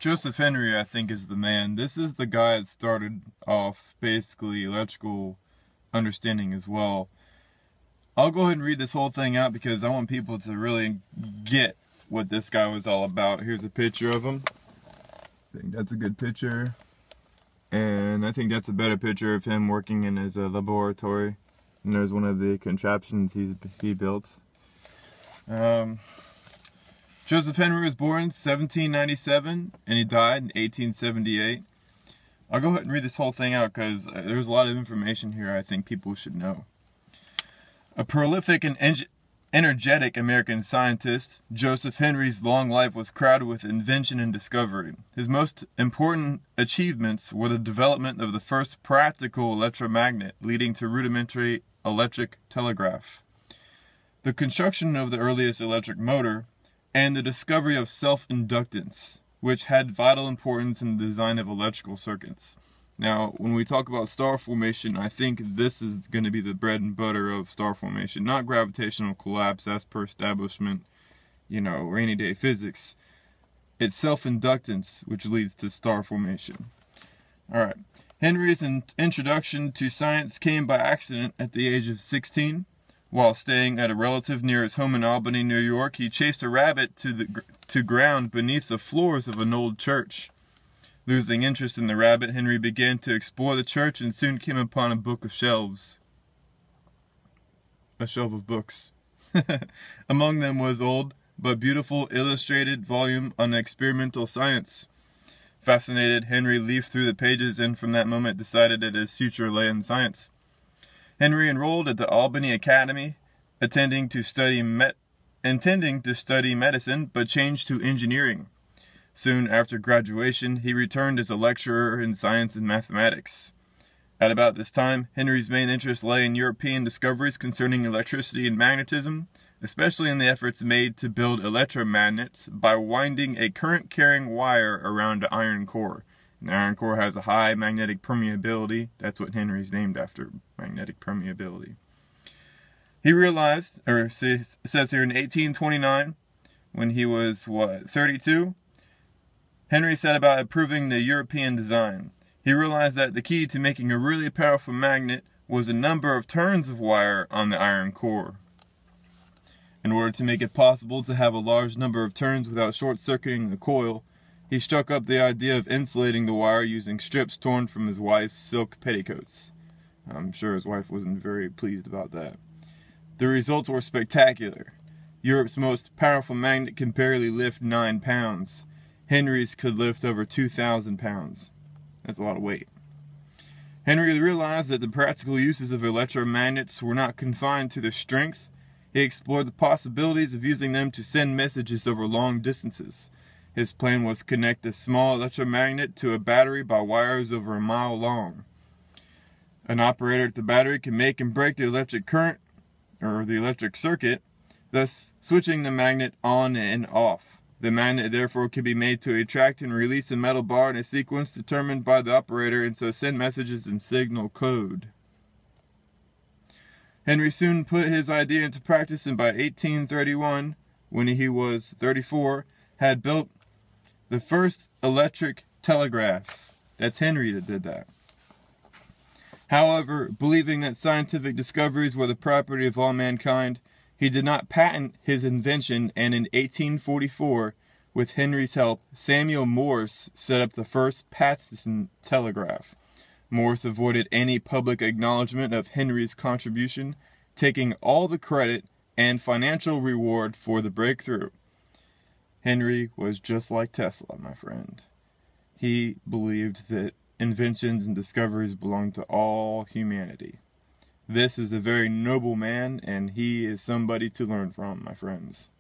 Joseph Henry, I think, is the man. This is the guy that started off basically electrical understanding as well. I'll go ahead and read this whole thing out because I want people to really get what this guy was all about. Here's a picture of him. I think that's a good picture. And I think that's a better picture of him working in his laboratory. And there's one of the contraptions he built. Joseph Henry was born in 1797 and he died in 1878. I'll go ahead and read this whole thing out because there's a lot of information here I think people should know. A prolific and energetic American scientist, Joseph Henry's long life was crowded with invention and discovery. His most important achievements were the development of the first practical electromagnet, leading to rudimentary electric telegraph, the construction of the earliest electric motor, and the discovery of self-inductance, which had vital importance in the design of electrical circuits. Now, when we talk about star formation, I think this is going to be the bread and butter of star formation, not gravitational collapse as per establishment, rainy day physics. It's self-inductance, which leads to star formation. Alright, Henry's introduction to science came by accident at the age of 16. While staying at a relative near his home in Albany, New York, he chased a rabbit to ground beneath the floors of an old church. Losing interest in the rabbit, Henry began to explore the church and soon came upon a book of shelves. A shelf of books. Among them was old but beautiful illustrated volume on experimental science. Fascinated, Henry leafed through the pages and from that moment decided that his future lay in science. Henry enrolled at the Albany Academy, intending to study medicine, but changed to engineering. Soon after graduation, he returned as a lecturer in science and mathematics. At about this time, Henry's main interest lay in European discoveries concerning electricity and magnetism, especially in the efforts made to build electromagnets by winding a current-carrying wire around an iron core. The iron core has a high magnetic permeability. That's what Henry's named after, magnetic permeability. He realized, or it says here in 1829, when he was, 32, Henry set about improving the European design. He realized that the key to making a really powerful magnet was a number of turns of wire on the iron core. In order to make it possible to have a large number of turns without short-circuiting the coil, he struck up the idea of insulating the wire using strips torn from his wife's silk petticoats. I'm sure his wife wasn't very pleased about that. The results were spectacular. Europe's most powerful magnet can barely lift 9 pounds. Henry's could lift over 2,000 pounds. That's a lot of weight. Henry realized that the practical uses of electromagnets were not confined to their strength. He explored the possibilities of using them to send messages over long distances. His plan was to connect a small electromagnet to a battery by wires over a mile long. An operator at the battery can make and break the electric current, or the electric circuit, thus switching the magnet on and off. The magnet therefore can be made to attract and release a metal bar in a sequence determined by the operator and so send messages in signal code. Henry soon put his idea into practice and by 1831, when he was 34, had built the first electric telegraph. That's Henry that did that. However, believing that scientific discoveries were the property of all mankind, he did not patent his invention, and in 1844, with Henry's help, Samuel Morse set up the first patent telegraph. Morse avoided any public acknowledgement of Henry's contribution, taking all the credit and financial reward for the breakthrough. Henry was just like Tesla, my friend. He believed that inventions and discoveries belong to all humanity. This is a very noble man, and he is somebody to learn from, my friends.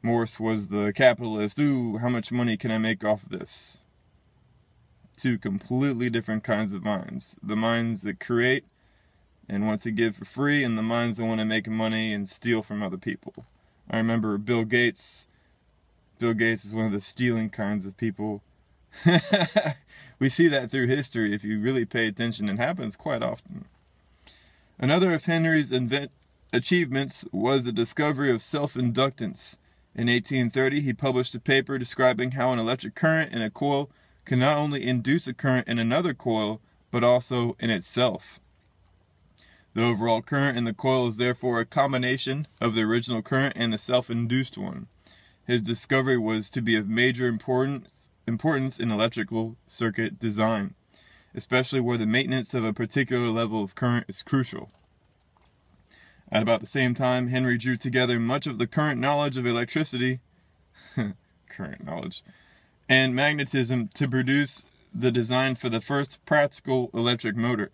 Morse was the capitalist. Ooh, how much money can I make off of this? Two completely different kinds of minds. The minds that create and want to give for free, and the minds that want to make money and steal from other people. I remember Bill Gates. Bill Gates is one of the stealing kinds of people. We see that through history. If you really pay attention, it happens quite often. Another of Henry's achievements was the discovery of self-inductance. In 1830, he published a paper describing how an electric current in a coil can not only induce a current in another coil, but also in itself. The overall current in the coil is therefore a combination of the original current and the self-induced one. His discovery was to be of major importance in electrical circuit design, especially where the maintenance of a particular level of current is crucial. At about the same time, Henry drew together much of the current knowledge of electricity and magnetism to produce the design for the first practical electric motor.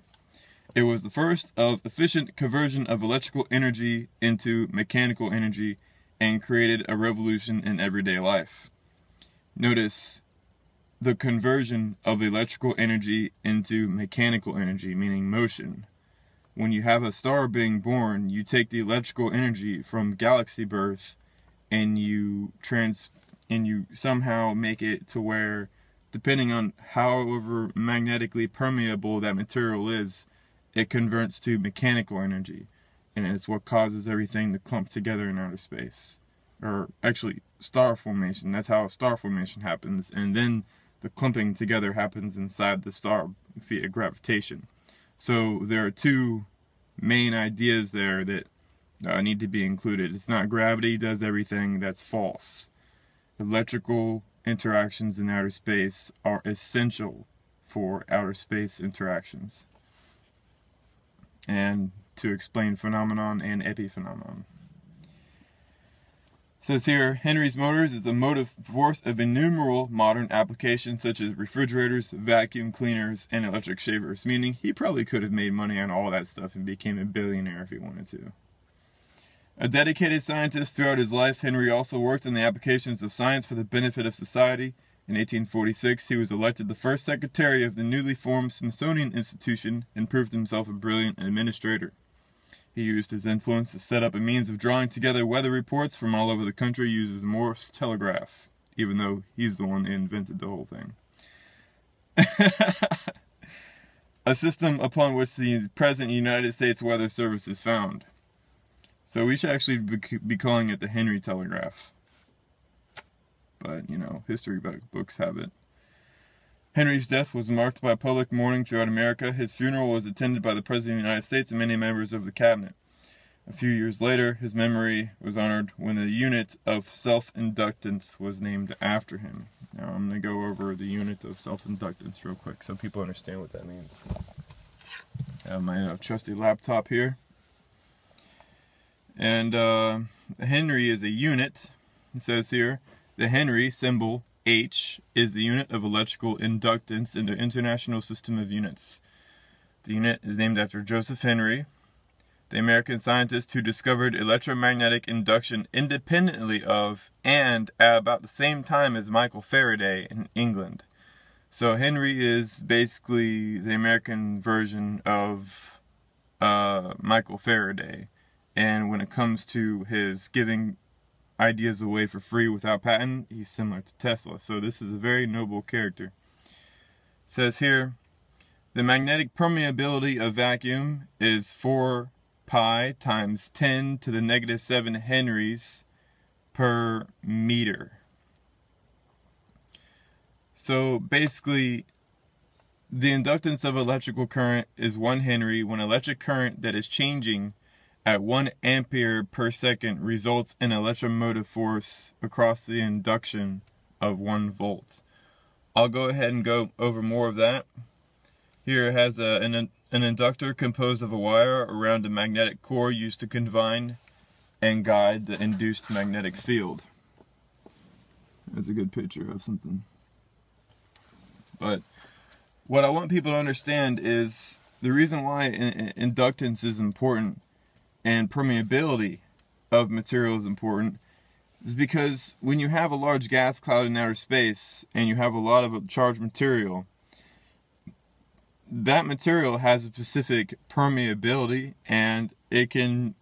It was the first of efficient conversion of electrical energy into mechanical energy and created a revolution in everyday life. Notice the conversion of electrical energy into mechanical energy, meaning motion. When you have a star being born, you take the electrical energy from galaxy birth and you somehow make it to where, depending on however magnetically permeable that material is, it converts to mechanical energy, and it's what causes everything to clump together in outer space. Or actually, star formation. That's how star formation happens, and then the clumping together happens inside the star via gravitation. So there are two main ideas there that need to be included. It's not gravity does everything, that's false. Electrical interactions in outer space are essential for outer space interactions, and to explain phenomenon and epiphenomenon. It says here, Henry's motors is the motive force of innumerable modern applications such as refrigerators, vacuum cleaners, and electric shavers, meaning he probably could have made money on all that stuff and became a billionaire if he wanted to. A dedicated scientist throughout his life, Henry also worked in the applications of science for the benefit of society. In 1846, he was elected the first secretary of the newly formed Smithsonian Institution and proved himself a brilliant administrator. He used his influence to set up a means of drawing together weather reports from all over the country using the Morse telegraph, even though he's the one that invented the whole thing. A system upon which the present United States Weather Service is found. So we should actually be calling it the Henry Telegraph. But, you know, history books have it. Henry's death was marked by public mourning throughout America. His funeral was attended by the President of the United States and many members of the cabinet. A few years later, his memory was honored when a unit of self-inductance was named after him. Now I'm going to go over the unit of self-inductance real quick so people understand what that means. I have my trusty laptop here. And Henry is a unit. It says here, the Henry symbol H is the unit of electrical inductance in the International System of Units. The unit is named after Joseph Henry, the American scientist who discovered electromagnetic induction independently of and at about the same time as Michael Faraday in England. So Henry is basically the American version of Michael Faraday. And when it comes to his giving ideas away for free without patent, he's similar to Tesla. So this is a very noble character. It says here, the magnetic permeability of vacuum is 4 pi times 10 to the negative 7 henries per meter. So basically, the inductance of electrical current is 1 henry when electric current that is changing at 1 ampere per second results in electromotive force across the induction of 1 volt. I'll go ahead and go over more of that. Here it has an inductor composed of a wire around a magnetic core used to confine and guide the induced magnetic field. That's a good picture of something. But what I want people to understand is the reason why inductance is important and permeability of material is important is because when you have a large gas cloud in outer space and you have a lot of charged material, that material has a specific permeability and it can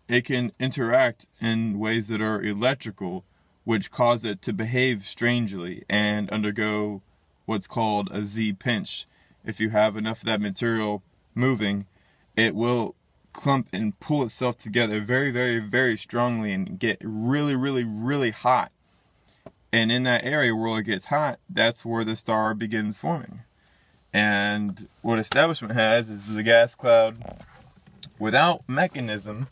interact in ways that are electrical, which cause it to behave strangely and undergo what's called a Z pinch. If you have enough of that material moving, it will clump and pull itself together very, very, very strongly and get really, really, really hot. And in that area where it gets hot, that's where the star begins forming. And what establishment has is the gas cloud without mechanism,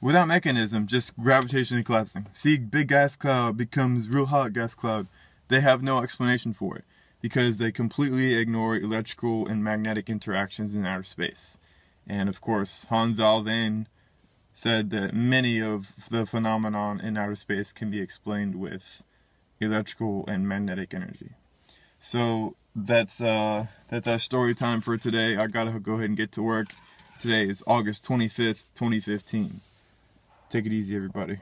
just gravitationally collapsing. See, big gas cloud becomes real hot gas cloud. They have no explanation for it because they completely ignore electrical and magnetic interactions in outer space. And of course, Hans Alfvén said that many of the phenomenon in outer space can be explained with electrical and magnetic energy. So that's our story time for today. I gotta go ahead and get to work. Today is August 25th, 2015. Take it easy, everybody.